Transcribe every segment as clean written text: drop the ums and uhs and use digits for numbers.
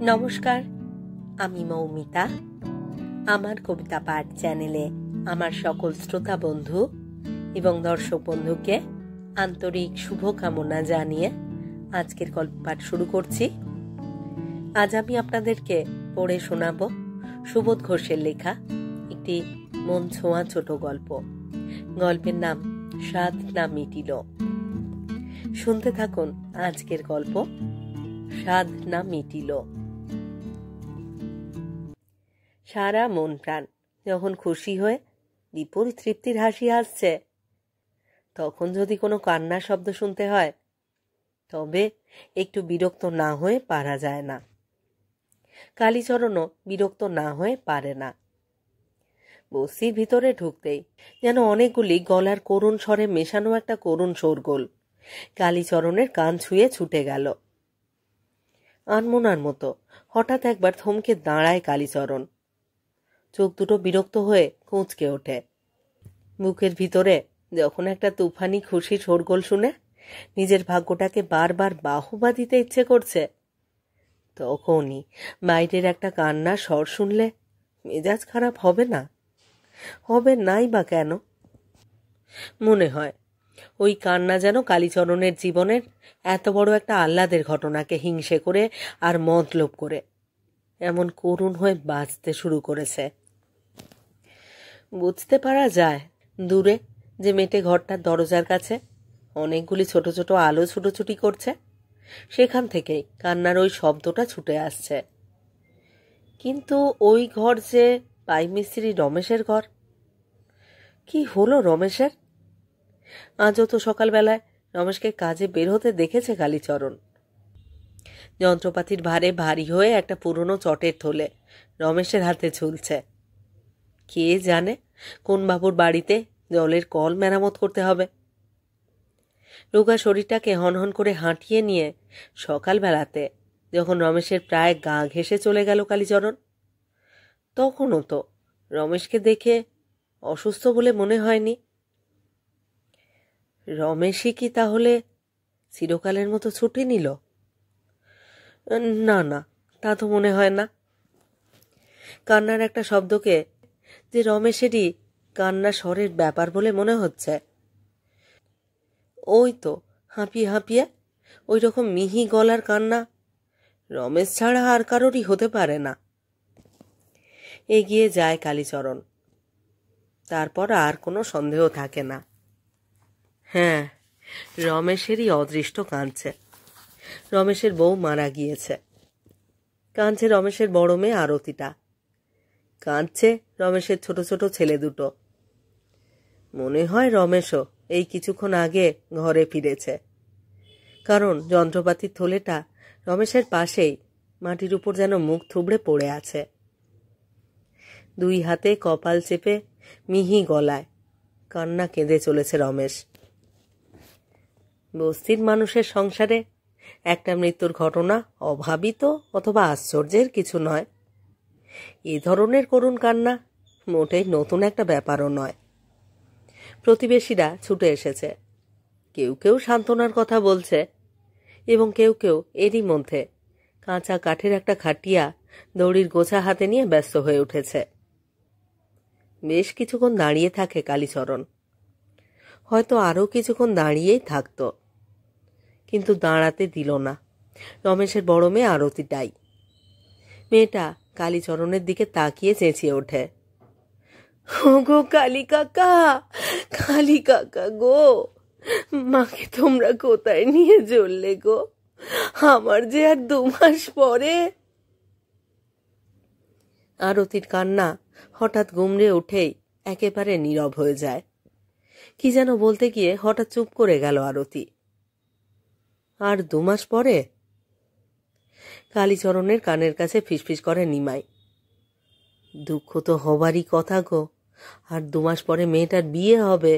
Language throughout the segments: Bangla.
নমস্কার, আমি মৌমিতা। আমার কবিতা পাঠ চ্যানেলে আমার সকল শ্রোতা বন্ধু এবং দর্শক বন্ধুকে আন্তরিক শুভকামনা জানিয়ে আজকের গল্প পাঠ শুরু করছি। আজ আমি আপনাদেরকে পড়ে শোনাব সুবোধ ঘোষের লেখা একটি মন ছোঁয়া ছোট গল্প। গল্পের নাম স্বাদ না মিটিল। শুনতে থাকুন আজকের গল্প স্বাদ না মিটিল। সারা মন প্রাণ যখন খুশি হয়ে বিপুল তৃপ্তির হাসি আসছে, তখন যদি কোনো কান্নার শব্দ শুনতে হয়, তবে একটু বিরক্ত না হয়ে পারা যায় না। কালীচরণও বিরক্ত না হয়ে পারে না। বস্তির ভিতরে ঢুকতেই যেন অনেকগুলি গলার করুণ স্বরে মেশানো একটা করুণ শোরগোল কালীচরণের কান ছুঁয়ে ছুটে গেল। আনমনার মতো হঠাৎ একবার থমকে দাঁড়ায় কালীচরণ। চোখ দুটো বিরক্ত হয়ে কুঁচকে ওঠে। বুকের ভিতরে যখন একটা তুফানি খুশির শোরগোল শুনে নিজের ভাগ্যটাকে বারবার বাহবা দিতে ইচ্ছে করছে, তখনই বাইরের একটা কান্নার স্বর শুনলে মেজাজ খারাপ হবে না? হবে নাই বা কেন? মনে হয় ওই কান্না যেন কালীচরণের জীবনের এত বড় একটা আহ্লাদের ঘটনাকে হিংসে করে আর মতলব করে এমন করুণ হয়ে বাঁচতে শুরু করেছে। বুঝতে পারা যায় দূরে যে মেটে ঘরটার দরজার কাছে অনেকগুলি ছোট ছোট আলো ছুটোছুটি করছে, সেখান থেকেই কান্নার ওই শব্দটা ছুটে আসছে। কিন্তু ওই ঘর যে পাই মিস্ত্রি রমেশের ঘর। কি হলো রমেশের? আজও তো সকালবেলায় রমেশকে কাজে বের হতে দেখেছে কালীচরণ। যন্ত্রপাতির ভারে ভারী হয়ে একটা পুরনো চটের থলে রমেশের হাতে ঝুলছে। কে জানে কোন বাবুর বাড়িতে জলের কল মেরামত করতে হবে। রোগা শরীরটাকে হনহন করে হাঁটিয়ে নিয়ে সকালবেলাতে যখন রমেশের প্রায় গা ঘেঁষে চলে গেল কালীচরণ, তখনও তো রমেশকে দেখে অসুস্থ বলে মনে হয়নি। রমেশই কি তাহলে চিরকালের মতো ছুটি নিল? না না, তা তো মনে হয় না। কান্নার একটা শব্দকে যে রমেশেরই কান্না স্বরের ব্যাপার বলে মনে হচ্ছে। ওই তো হাঁপিয়ে হাঁপিয়ে ওই রকম মিহি গলার কান্না রমেশ ছাড়া আর কারোরই হতে পারে না। এগিয়ে যায় কালীচরণ। তারপর আর কোনো সন্দেহ থাকে না। হ্যাঁ, রমেশেরই অদৃষ্ট কাঁদছে। রমেশের বউ মারা গিয়েছে। কাঁদছে রমেশের বড় মেয়ে আরতিটা। কাঁদছে রমেশের ছোট ছোট ছেলে দুটো। মনে হয় রমেশও এই কিছুক্ষণ আগে ঘরে ফিরেছে, কারণ যন্ত্রপাতির থলেটা রমেশের পাশেই মাটির উপর যেন মুখ থুবড়ে পড়ে আছে। দুই হাতে কপাল চেপে মিহি গলায় কান্না কেঁদে চলেছে রমেশ। বস্তির মানুষের সংসারে একটা মৃত্যুর ঘটনা অভাবিত অথবা আশ্চর্যের কিছু নয়। এ ধরনের করুণ কান্না মোটেই নতুন একটা ব্যাপারও নয়। প্রতিবেশীরা ছুটে এসেছে। কেউ কেউ সান্ত্বনার কথা বলছে এবং কেউ কেউ এরই মধ্যে কাঁচা কাঠের একটা খাটিয়া দড়ির গোছা হাতে নিয়ে ব্যস্ত হয়ে উঠেছে। বেশ কিছুক্ষণ দাঁড়িয়ে থাকে কালীচরণ। হয়তো আরও কিছুক্ষণ দাঁড়িয়েই থাকত, কিন্তু দাঁড়াতে দিল না রমেশের বড় মেয়ে আরতিটাই। মেয়েটা কালীচরণের দিকে তাকিয়ে চেঁচিয়ে ওঠে, গো কালী কাকা, কালী কাকা গো, মাকে তোমরা কোথায় নিয়ে চললে গো? আমার যে আর 2 মাস পরে। আরতির কান্না হঠাৎ গুমড়ে উঠেই একেবারে নীরব হয়ে যায়। কি যেন বলতে গিয়ে হঠাৎ চুপ করে গেল আরতি। আর 2 মাস পরে? কালীচরণের কানের কাছে ফিসফিস করে নিমাই, দুঃখ তো হবারই কথা গো। আর 2 মাস পরে মেয়েটার বিয়ে হবে,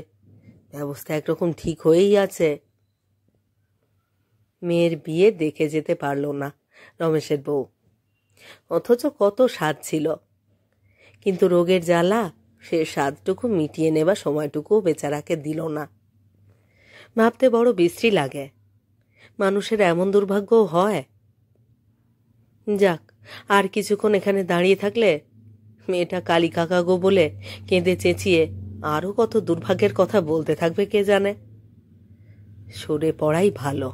ব্যবস্থা একরকম ঠিক হয়েই আছে। মেয়ের বিয়ে দেখে যেতে পারল না রমেশের বউ, অথচ কত স্বাদ ছিল। কিন্তু রোগের জ্বালা সে স্বাদটুকু মিটিয়ে নেবার সময়টুকুও বেচারাকে দিল না। ভাবতে বড় বিশ্রী লাগে, মানুষের এমন দুর্ভাগ্য হয়। যাক, আর কিছুক্ষণ এখানে দাঁড়িয়ে থাকলে মেয়েটা কালী কাকা গো বলে কেঁদে চেঁচিয়ে আরও কত দুর্ভাগ্যের কথা বলতে থাকবে কে জানে। সরে পড়াই ভালো।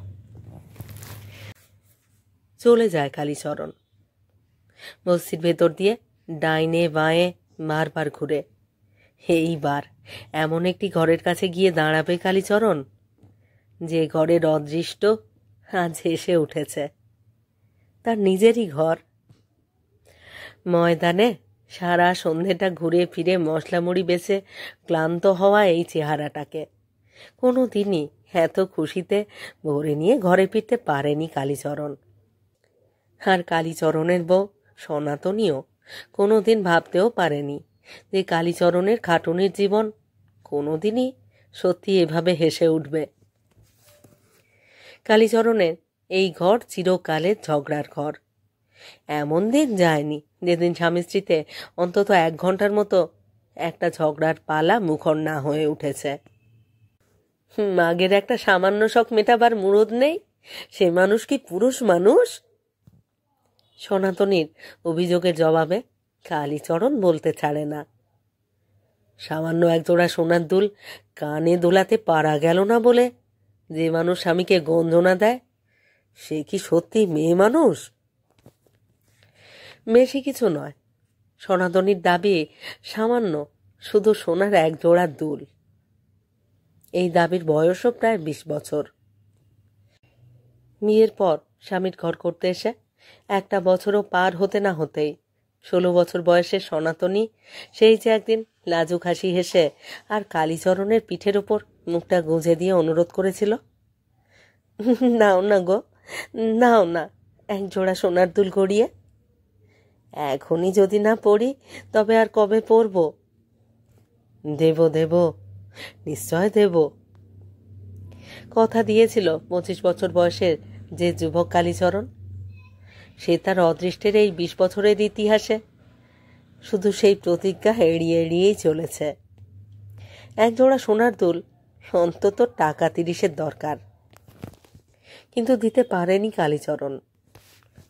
চলে যায় কালীচরণ। মসজিদ ভেতর দিয়ে ডাইনে বাঁয়ে বারবার ঘুরে। এইবার এমন একটি ঘরের কাছে গিয়ে দাঁড়াবে কালীচরণ, যে ঘরের অদৃষ্ট আজ এসে উঠেছে। তার নিজেরই ঘর। ময়দানে সারা সন্ধেটা ঘুরে ফিরে মশলা মুড়ি বেচে ক্লান্ত হওয়া এই চেহারাটাকে কোনো দিনই এত খুশিতে ভরে নিয়ে ঘরে ফিরতে পারেনি কালীচরণ। আর কালীচরণের বউ সনাতনীও কোনো দিন ভাবতেও পারেনি যে কালীচরণের খাটুনির জীবন কোনো দিনই সত্যি এভাবে হেসে উঠবে। কালীচরণের এই ঘর চিরকালের ঝগড়ার ঘর। এমন দিন যায়নি যেদিন স্বামী স্ত্রীতে অন্তত 1 ঘন্টার মতো একটা ঝগড়ার পালা মুখর না হয়ে উঠেছে। মাগের একটা সামান্য শখ মেটাবার মুরদ নেই, সে মানুষ কি পুরুষ মানুষ? সনাতনীর অভিযোগের জবাবে কালীচরণ বলতে ছাড়ে না, সামান্য একজোড়া সোনার দুল কানে দোলাতে পারা গেল না বলে যে মানুষ স্বামীকে গঞ্জনা দেয়, সে কি সত্যি মেয়ে মানুষ? বেশি কিছু নয়, সনাতনীর দাবি সামান্য শুধু সোনার 1 জোড়া দুল। এই দাবির বয়সও প্রায় 20 বছর। বিয়ের পর স্বামীর ঘর করতে এসে 1 বছরও পার হতে না হতেই 16 বছর বয়সের সনাতনী সেই যে একদিন লাজুক হাসি হেসে আর কালীচরণের পিঠের ওপর মুখটা গুঁজে দিয়ে অনুরোধ করেছিল, নাও না গো, নাও না 1 জোড়া সোনার দুল গড়িয়ে। এখনই যদি না পড়ি তবে আর কবে পরব? দেব দেব, নিশ্চয় দেব। কথা দিয়েছিল 25 বছর বয়সের যে যুবক কালীচরণ, সে তার অদৃষ্টের এই 20 বছরের ইতিহাসে শুধু সেই প্রতিজ্ঞা এড়িয়ে এড়িয়েই চলেছে। 1 জোড়া সোনার দুল অন্তত টাকা 30-এর দরকার, কিন্তু দিতে পারেনি কালীচরণ।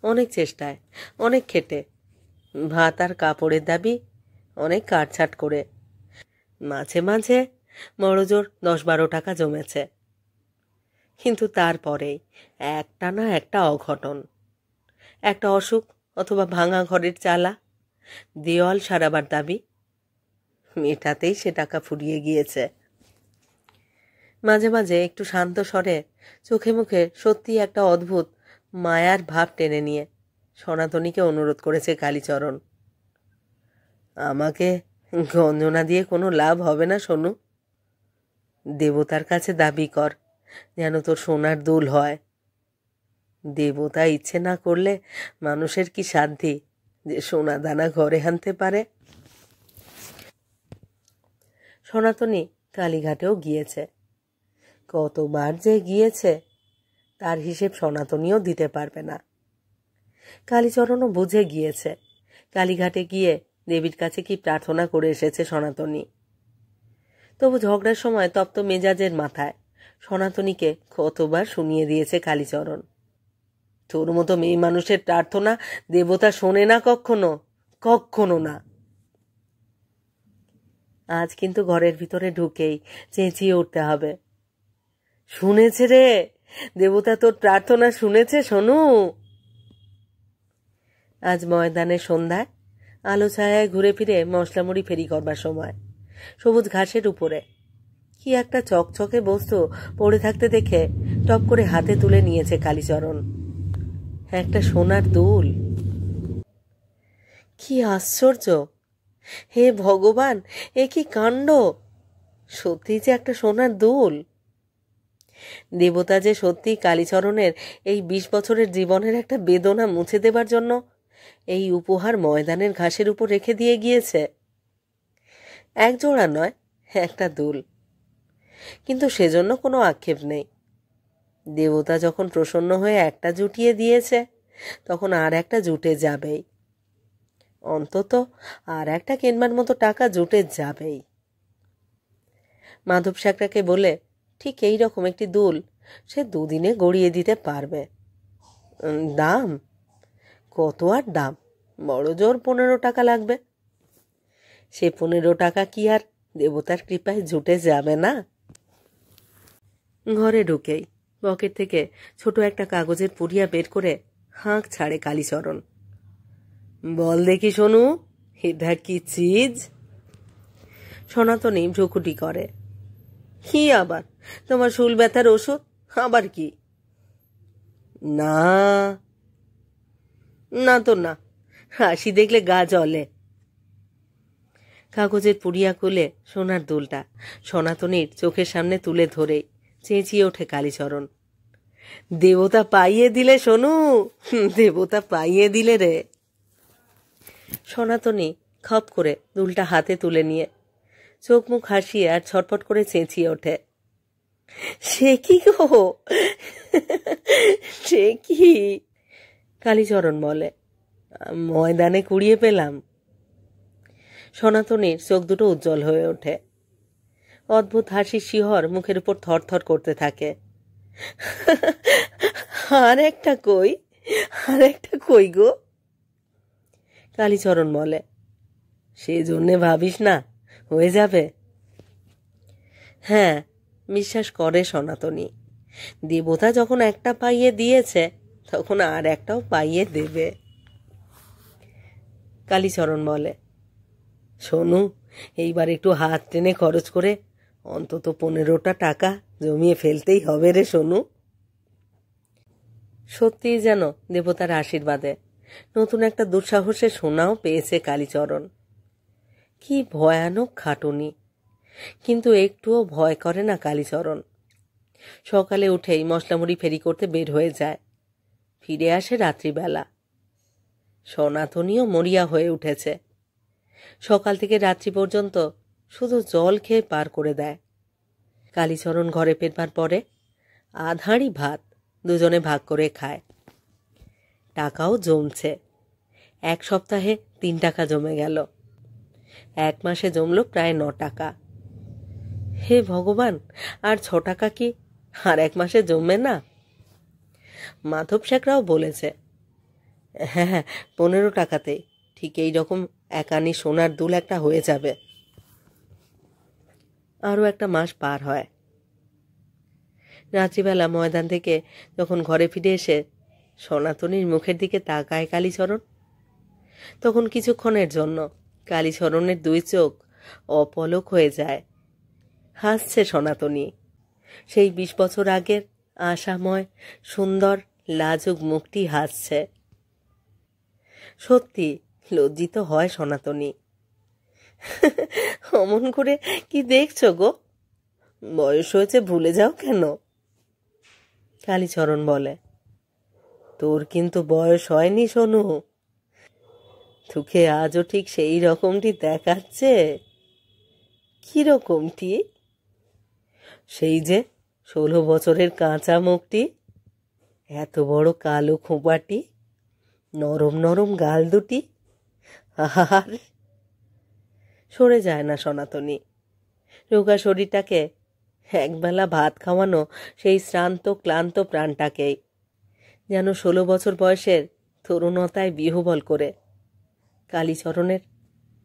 অনেক চেষ্টায়, অনেক খেটে, ভাত আর কাপড়ের দাবি অনেক কাটছাট করে মাঝে মাঝে বড়জোর 10-12 টাকা জমেছে। কিন্তু তারপরেই একটা না একটা অঘটন, একটা অসুখ অথবা ভাঙা ঘরের চালা, দেওয়াল সারাবার দাবি, মেটাতেই সে টাকা ফুরিয়ে গিয়েছে। মাঝে মাঝে একটু শান্ত স্বরে চোখে মুখে সত্যি একটা অদ্ভুত মায়ার ভাব টেনে নিয়ে সনাতনীকে অনুরোধ করেছে কালীচরণ, আমাকে গঞ্জনা দিয়ে কোনো লাভ হবে না সোনু, দেবতার কাছে দাবি কর যেন তোর সোনার দুল হয়। দেবতা ইচ্ছে না করলে মানুষের কি সাধ্যি যে সোনা দানা ঘরে আনতে পারে? সনাতনী কালীঘাটেও গিয়েছে, কতবার যে গিয়েছে তার হিসেব সনাতনীও দিতে পারবে না। কালীচরণও বুঝে গিয়েছে কালীঘাটে গিয়ে দেবীর কাছে কি প্রার্থনা করে এসেছে সনাতনী। তবু ঝগড়ার সময় তপ্ত মেজাজের মাথায় সনাতনীকে কতবার শুনিয়ে দিয়েছে কালীচরণ, তোর মতো মেয়ে মানুষের প্রার্থনা দেবতা শোনে না কখনো, কখনো না। আজ কিন্তু ঘরের ভিতরে ঢুকেই চেঁচিয়ে উঠতে হবে, শুনেছে রে, দেবতা তোর প্রার্থনা শুনেছে সোনু। আজ ময়দানের সন্ধ্যায় আলো ছায়ায় ঘুরে ফিরে মশলা মুড়ি ফেরি করবার সময় সবুজ ঘাসের উপরে কি একটা চকচকে বস্তু পড়ে থাকতে দেখে টপ করে হাতে তুলে নিয়েছে কালীচরণ, একটা সোনার দুল। কি আশ্চর্য! হে ভগবান, এ কি কাণ্ড! সত্যি যে একটা সোনার দুল। দেবতা যে সত্যি কালীচরণের এই 20 বছরের জীবনের একটা বেদনা মুছে দেবার জন্য এই উপহার ময়দানের ঘাসের উপর রেখে দিয়ে গিয়েছে। 1 জোড়া নয়, একটা দুল। কিন্তু সেজন্য কোনো আক্ষেপ নেই। দেবতা যখন প্রসন্ন হয়ে একটা জুটিয়ে দিয়েছে, তখন আর একটা জুটে যাবেই, অন্তত আর একটা কেনবার মতো টাকা জুটে যাবেই। মাধব সাকরাকে বলে ঠিক এই রকম একটি দুল সে 2 দিনে গড়িয়ে দিতে পারবে। দাম কত আর দাম? বড় জোর 15 টাকা লাগবে। সে 15 টাকা কি আর দেবতার কৃপায় জুটে যাবে না? ঘরে ঢুকেই পকেট থেকে ছোট একটা কাগজের পুড়িয়া বের করে হাঁক ছাড়ে কালীচরণ। বল দেখি সোনু, এটা কি চিজ? সনাতনী ভ্রুকুটি করে। কি আবার? তোমার শুল ব্যথার ওষুধ? আবার কি? না না তো না, হাসি দেখলে গা জ্বলে। কাগজের পুড়িয়া খুলে সোনার দুলটা সনাতনীর চোখের সামনে তুলে ধরে চেঁচিয়ে ওঠে কালীচরণ। দেবতা পাইয়ে দিলে সোনু, দেবতা পাইয়ে দিলে রে। সনাতনী খপ করে দুলটা হাতে তুলে নিয়ে চোখ মুখ হাসিয়ে আর ছটপট করে চেঁচিয়ে ওঠে। সে কি গো, সে কি? কালীচরণ বলে, ময়দানে কুড়িয়ে পেলাম। সনাতনীর চোখ দুটো উজ্জ্বল হয়ে ওঠে। অদ্ভুত হাসির শিহর মুখের উপর থরথর করতে থাকে। আর একটা কই, আর একটা কই গো? কালীচরণ বলে, সেজন্যে ভাবিস না, হয়ে যাবে। হ্যাঁ, বিশ্বাস করে সনাতনী। দেবতা যখন একটা পাইয়ে দিয়েছে তখন আর একটাও পাইয়ে দেবে। কালীচরণ বলে, সোনু, এইবার একটু হাত টেনে খরচ করে অন্তত 15 টাকা জমিয়ে ফেলতেই হবে রে সোনু। সত্যিই যেন দেবতার আশীর্বাদে নতুন একটা দুঃসাহসের সোনাও পেয়েছে কালীচরণ। কি ভয়ানক খাটুনি, কিন্তু একটুও ভয় করে না কালীচরণ। সকালে উঠেই মশলামুড়ি ফেরি করতে বের হয়ে যায়, ফিরে আসে রাত্রিবেলা। সনাতনীও মরিয়া হয়ে উঠেছে। সকাল থেকে রাত্রি পর্যন্ত শুধু জল খেয়ে পার করে দেয়। কালীচরণ ঘরে ফেরবার পরে আধাড়ি ভাত দুজনে ভাগ করে খায়। টাকাও জমছে। 1 সপ্তাহে 3 টাকা জমে গেল। 1 মাসে জমল প্রায় 9 টাকা। হে ভগবান, আর 6 টাকা কি আর 1 মাসে জমবে না? মাধব শেখরাও বলেছে, হ্যাঁ হ্যাঁ, 15 টাকাতেই ঠিক এই রকম একানি সোনার দুল একটা হয়ে যাবে। আরও 1 মাস পার হয়। রাত্রিবেলা ময়দান থেকে যখন ঘরে ফিরে এসে সনাতনীর মুখের দিকে তাকায় কালীচরণ, তখন কিছুক্ষণের জন্য কালীচরণের 2 চোখ অপলক হয়ে যায়। হাসছে সনাতনী, সেই 20 বছর আগের আশাময় সুন্দর লাজুক মুখটি হাসছে। সত্যি লজ্জিত হয় সনাতনী। অমন করে কি দেখছো গো? বয়স হয়েছে ভুলে যাও কেন? কালীচরণ বলে, তোর কিন্তু বয়স হয়নি সোনু, তোকে আজও ঠিক সেই রকমটি দেখাচ্ছে। কি রকমটি? সেই যে 16 বছরের কাঁচা মুখটি, এত বড় কালো খোঁপাটি, নরম নরম গাল দুটি, আর সরে যায় না সনাতনী। রোগা শরীরটাকে একবেলা ভাত খাওয়ানো সেই শ্রান্ত ক্লান্ত প্রাণটাকেই যেন 16 বছর বয়সের তরুণতায় বিহ্বল করে কালীচরণের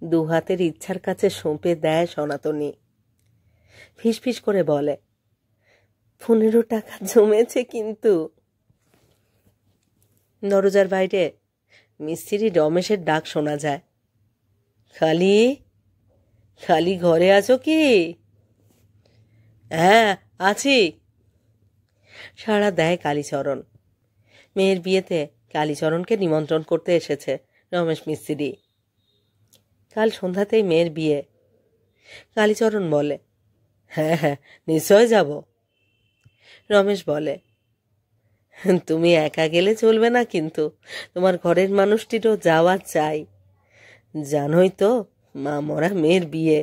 2 হাতের ইচ্ছার কাছে সঁপে দেয় সনাতনী। ফিসফিস করে বলে, 15 টাকা জমেছে কিন্তু। দরজার বাইরে মিস্ত্রি রমেশের ডাক শোনা যায়। খালি খালি ঘরে আছো কি? হ্যাঁ আছি, সাড়া দেয় কালীচরণ। মেয়ের বিয়েতে কালীচরণকে নিমন্ত্রণ করতে এসেছে রমেশ মিস্ত্রি। কাল সন্ধ্যাতেই মেয়ের বিয়ে। কালীচরণ বলে, হ্যাঁ হ্যাঁ, নিশ্চয় যাব। রমেশ বলে, তুমি একা গেলে চলবে না, কিন্তু তোমার ঘরের মানুষটিরও যাওয়া চাই। জানোই তো, মা মরা মেয়ের বিয়ে।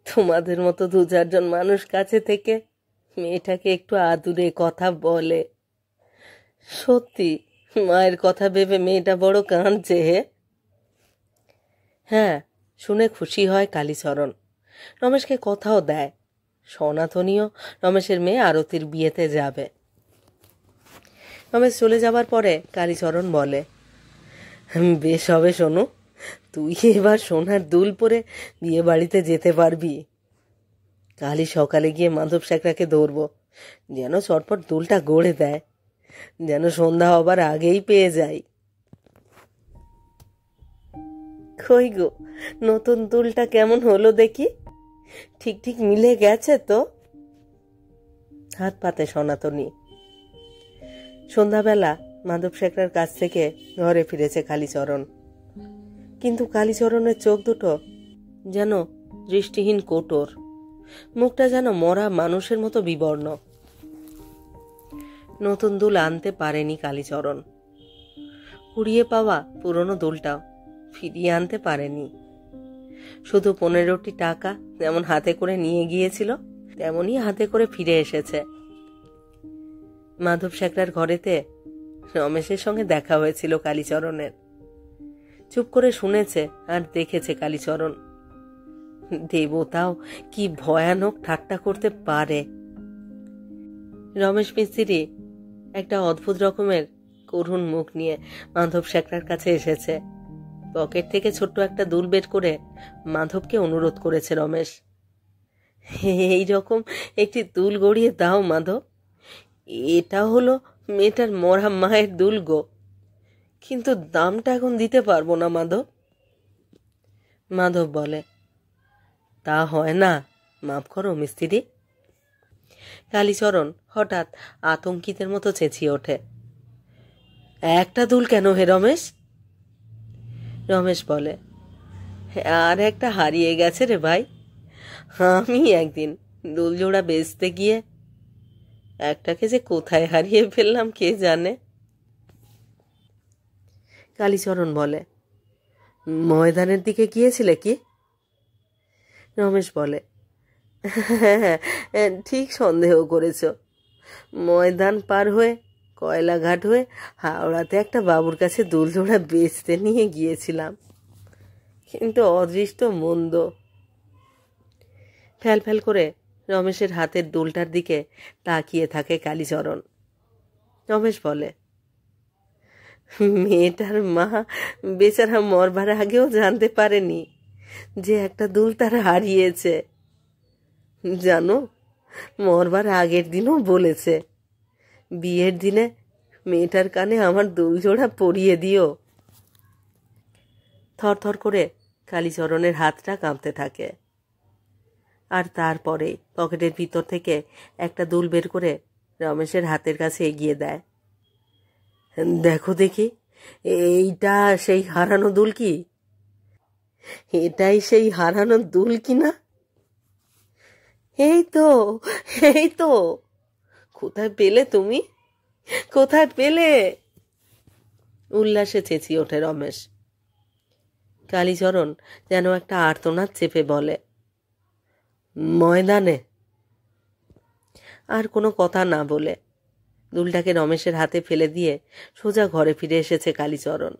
তোমাদের মতো 2-4 জন মানুষ কাছে থেকে মেয়েটাকে একটু আদুরে কথা বলে। সত্যি মায়ের কথা ভেবে মেয়েটা বড় কাঁদছে। হে হ্যাঁ, শুনে খুশি হয় কালীচরণ। রমেশকে কথাও দেয় সনাতনীও রমেশের মেয়ে আরতির বিয়েতে যাবে। রমেশ চলে যাবার পরে কালীচরণ বলে, বেশ হবে শোনো, তুই এবার সোনার দুল পরে বিয়ে বাড়িতে যেতে পারবি। কালই সকালে গিয়ে মাধব শেখরাকে ধরবো, যেন চটপট দুলটা গড়ে দেয়, যেন সন্ধ্যা হবার আগেই পেয়ে যাই। কই গো, নতুন দুলটা কেমন হলো দেখি, ঠিক ঠিক মিলে গেছে তো? হাত পাতে সনাতনী। সন্ধ্যাবেলা মাধব শেখরার কাছ থেকে ঘরে ফিরেছে কালীচরণ, কিন্তু কালীচরণের চোখ দুটো যেন দৃষ্টিহীন কোটর, মুখটা যেন মরা মানুষের মতো বিবর্ণ। নতুন দুল আনতে পারেনি কালীচরণ, কুড়িয়ে পাওয়া পুরনো দুলটাও ফিরিয়ে আনতে পারেনি। শুধু 15টি টাকা যেমন হাতে করে নিয়ে গিয়েছিল, তেমনই হাতে করে ফিরে এসেছে। মাধব শেখরার ঘরেতে রমেশের সঙ্গে দেখা হয়েছিল কালীচরণের। চুপ করে শুনেছে আর দেখেছে কালীচরণ। দেবতাও কি ভয়ানক ঠাট্টা করতে পারে। রমেশ মিস্ত্রি একটা অদ্ভুত রকমের করুণ মুখ নিয়ে মাধব শেখরার কাছে এসেছে। পকেট থেকে ছোট্ট একটা দুল বের করে মাধবকে অনুরোধ করেছে রমেশ, এই রকম একটি দুল গড়িয়ে দাও মাধব, এটা হলো মেয়েটার মরা মায়ের দুল গো, কিন্তু দামটা এখন দিতে পারবো না মাধব। মাধব বলে, তা হয় না, মাফ করো মিস্ত্রি। কালীচরণ হঠাৎ আতঙ্কিতের মতো চেঁচিয়ে ওঠে, একটা দুল কেন হে রমেশ? রমেশ বলে, আর একটা হারিয়ে গেছে রে ভাই। আমি একদিন দুল জোড়া বেচতে গিয়ে একটাকে যে কোথায় হারিয়ে ফেললাম কে জানে। কালীচরণ বলে, ময়দানের দিকে গিয়েছিলে কি? রমেশ বলে, হ্যাঁ, ঠিক সন্দেহ করেছ। ময়দান পার হয়ে কয়লাঘাট হয়ে হাওড়াতে একটা বাবুর কাছে দুল জোড়া বেচতে নিয়ে গিয়েছিলাম, কিন্তু অদৃষ্ট মন্দ। ফ্যাল ফ্যাল করে রমেশের হাতের দুলটার দিকে তাকিয়ে থাকে কালীচরণ। রমেশ বলে, মেয়েটার মা বেচারা মরবার আগেও জানতে পারেনি যে একটা দুল তার হারিয়েছে। জানো, মরবার আগের দিনও বলেছে, বিয়ের দিনে মেয়েটার কানে আমার দুল জোড়া পরিয়ে দিও। থরথর করে কালীচরণের হাতটা কাঁপতে থাকে, আর তারপরে পকেটের ভিতর থেকে একটা দুল বের করে রমেশের হাতের কাছে এগিয়ে দেয়। দেখো দেখি, এইটা সেই হারানো দুল কি? এটাই সেই হারানো দুল কিনা? এই তো, এই তো। কোথায় পেলে তুমি, কোথায় পেলে? উল্লাসে চেঁচিয়ে ওঠে রমেশ। কালীচরণ যেন একটা আর্তনাদ চেপে বলে, ময়দানে। আর কোনো কথা না বলে দুলটাকে রমেশের হাতে ফেলে দিয়ে সোজা ঘরে ফিরে এসেছে কালীচরণ।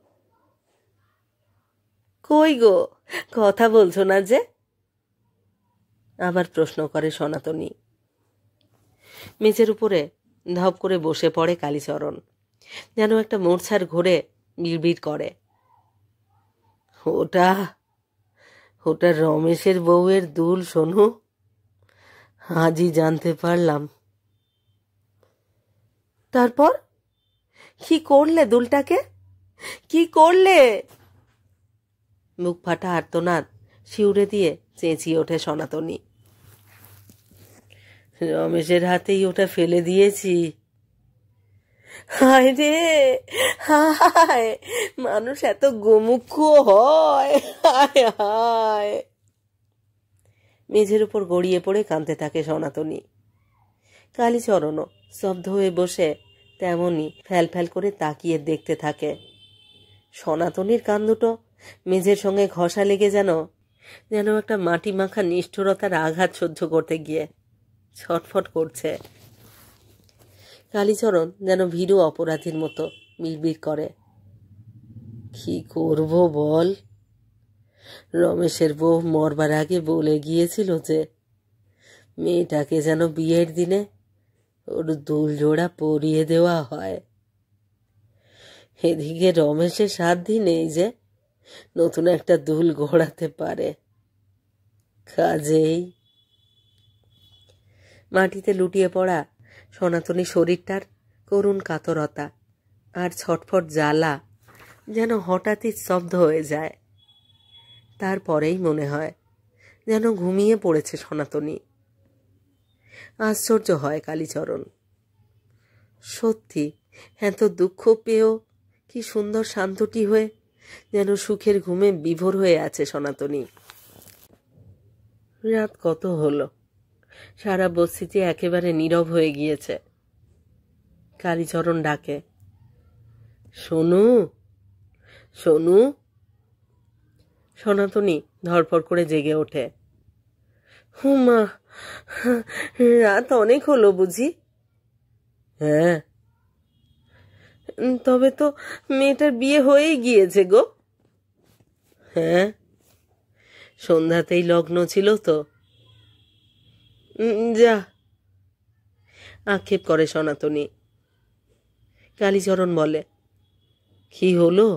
কই গো, কথা বলছো না যে? আবার প্রশ্ন করে সনাতনী। মেঝের উপরে ধপ করে বসে পড়ে কালীচরণ, যেন একটা মূর্ছার ঘোরে বিড়বিড় করে, ওটা ওটা রমেশের বউয়ের দুল শোনো, আজই জানতে পারলাম। তারপর কি করলে দুলটাকে, কি করলে? মুখ ফাটা আর্তনাদ শিউরে দিয়ে চেঁচিয়ে ওঠে সনাতনী। রমেশের হাতেই ওটা ফেলে দিয়েছি। হায় রে হায়, মানুষ এত গোমুখ হয়, হায় হায়। মেঝের উপর গড়িয়ে পড়ে কাঁদতে থাকে সনাতনী। কালীচরণও স্তব্ধ হয়ে বসে তেমনি ফ্যাল ফ্যাল করে তাকিয়ে দেখতে থাকে। সনাতনীর কান দুটো মেঝের সঙ্গে ঘষা লেগে যেন একটা মাটি মাখা নিষ্ঠুরতার আঘাত সহ্য করতে গিয়ে ছটফট করছে। কালীচরণ যেন ভীরু অপরাধীর মতো বিড়বিড় করে, কি করব বল? রমেশের বউ মরবার আগে বলে গিয়েছিল যে মেয়েটাকে যেন বিয়ের দিনে ওর দুল জোড়া পরিয়ে দেওয়া হয়। এদিকে রমেশের 7 দিন এই যে নতুন একটা দুল ঘোরাতে পারে। কাজেই মাটিতে লুটিয়ে পড়া সনাতনী শরীরটার করুণ কাতরতা আর ছটফট জ্বালা যেন হঠাৎই স্তব্ধ হয়ে যায়। তারপরেই মনে হয় যেন ঘুমিয়ে পড়েছে সনাতনী। আশ্চর্য হয় কালীচরণ। সত্যি এত দুঃখ পেয়েও কি সুন্দর শান্তটি হয়ে যেন সুখের ঘুমে বিভোর হয়ে আছে সনাতনী। রাত কত হলো, সারা বস্তিতে একেবারে নীরব হয়ে গিয়েছে। কালীচরণ ডাকে, সোনু সোনু। সনাতনী ধরফর করে জেগে ওঠে। হুমা, রাত অনেক হলো বুঝি? হ্যাঁ। তবে তো মেয়েটার বিয়ে হয়েই গিয়েছে গো। হ্যাঁ, সন্ধ্যাতেই লগ্ন ছিল তো। যা, আক্ষেপ করে সনাতনী। কালীচরণ বলে, কি হলো?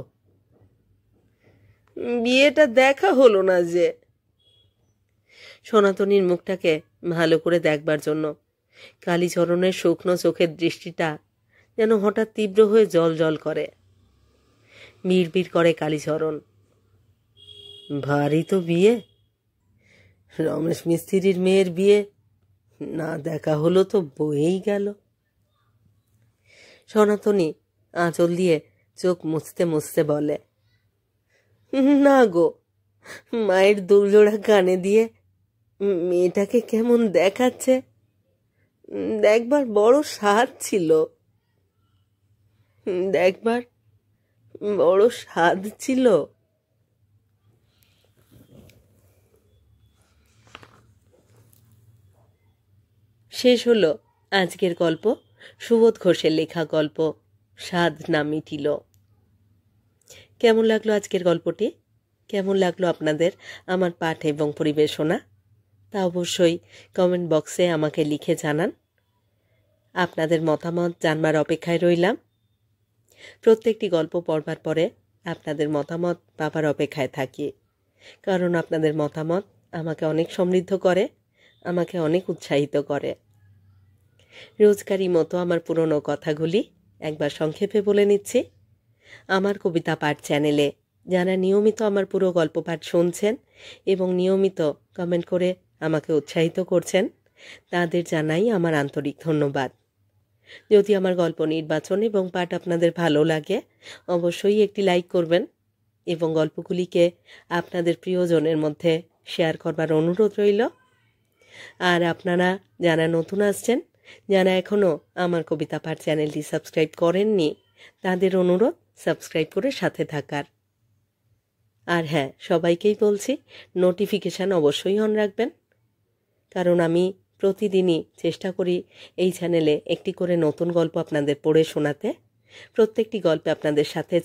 বিয়েটা দেখা হলো না যে। সনাতনীর মুখটাকে ভালো করে দেখবার জন্য কালীচরণের শুকনো চোখের দৃষ্টিটা যেন হঠাৎ তীব্র হয়ে জল জল করে। বিড়বিড় করে কালীচরণ, ভারী তো বিয়ে, রমেশ মিস্ত্রির মেয়ের বিয়ে না দেখা হলো তো বয়েই গেল। সনাতনী আঁচল দিয়ে চোখ মুছতে মুছতে বলে, না গো, মায়ের দুলজোড়া কানে দিয়ে মেয়েটাকে কেমন দেখাচ্ছে দেখবার বড় স্বাদ ছিল। দেখবার বড় স্বাদ ছিল। শেষ হলো আজকের গল্প, সুবোধ ঘোষের লেখা গল্প স্বাদ না মিটিল। কেমন লাগলো আজকের গল্পটি? কেমন লাগলো আপনাদের আমার পাঠ এবং পরিবেশনা? তা অবশ্যই কমেন্ট বক্সে আমাকে লিখে জানান। আপনাদের মতামত জানবার অপেক্ষায় রইলাম। প্রত্যেকটি গল্প পড়বার পরে আপনাদের মতামত পাবার অপেক্ষায় থাকি, কারণ আপনাদের মতামত আমাকে অনেক সমৃদ্ধ করে, আমাকে অনেক উৎসাহিত করে। রোজকারই মতো আমার পুরনো কথাগুলি একবার সংক্ষেপে বলে নিচ্ছি। আমার কবিতা পাঠ চ্যানেলে যারা নিয়মিত আমার পুরো গল্প পাঠ শুনছেন এবং নিয়মিত কমেন্ট করে আমাকে উৎসাহিত করছেন, তাদের জানাই আমার আন্তরিক ধন্যবাদ। যদি আমার গল্প নির্বাচন এবং পাঠ আপনাদের ভালো লাগে, অবশ্যই একটি লাইক করবেন এবং গল্পগুলিকে আপনাদের প্রিয়জনের মধ্যে শেয়ার করবার অনুরোধ রইল। আর আপনারা যারা নতুন আসছেন, যারা এখনও আমার কবিতা পাঠ চ্যানেলটি সাবস্ক্রাইব করেননি, তাদের অনুরোধ সাবস্ক্রাইব করে সাথে থাকার। আর হ্যাঁ, সবাইকেই বলছি নোটিফিকেশান অবশ্যই অন রাখবেন, কারণ আমি প্রতিদিনই চেষ্টা করি এই চ্যানেলে একটি করে নতুন গল্প আপনাদের পড়ে শোনাতে। প্রত্যেকটি গল্পে আপনাদের সাথে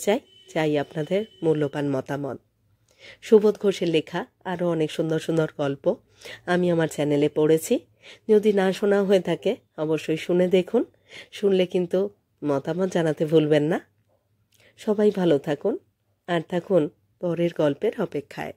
চাই আপনাদের মূল্যবান মতামত। সুবোধ ঘোষের লেখা আরও অনেক সুন্দর সুন্দর গল্প আমি আমার চ্যানেলে পড়েছি। যদি না শোনা হয়ে থাকে অবশ্যই শুনে দেখুন। শুনলে কিন্তু মতামত জানাতে ভুলবেন না। সবাই ভালো থাকুন আর থাকুন পরের গল্পের অপেক্ষায়।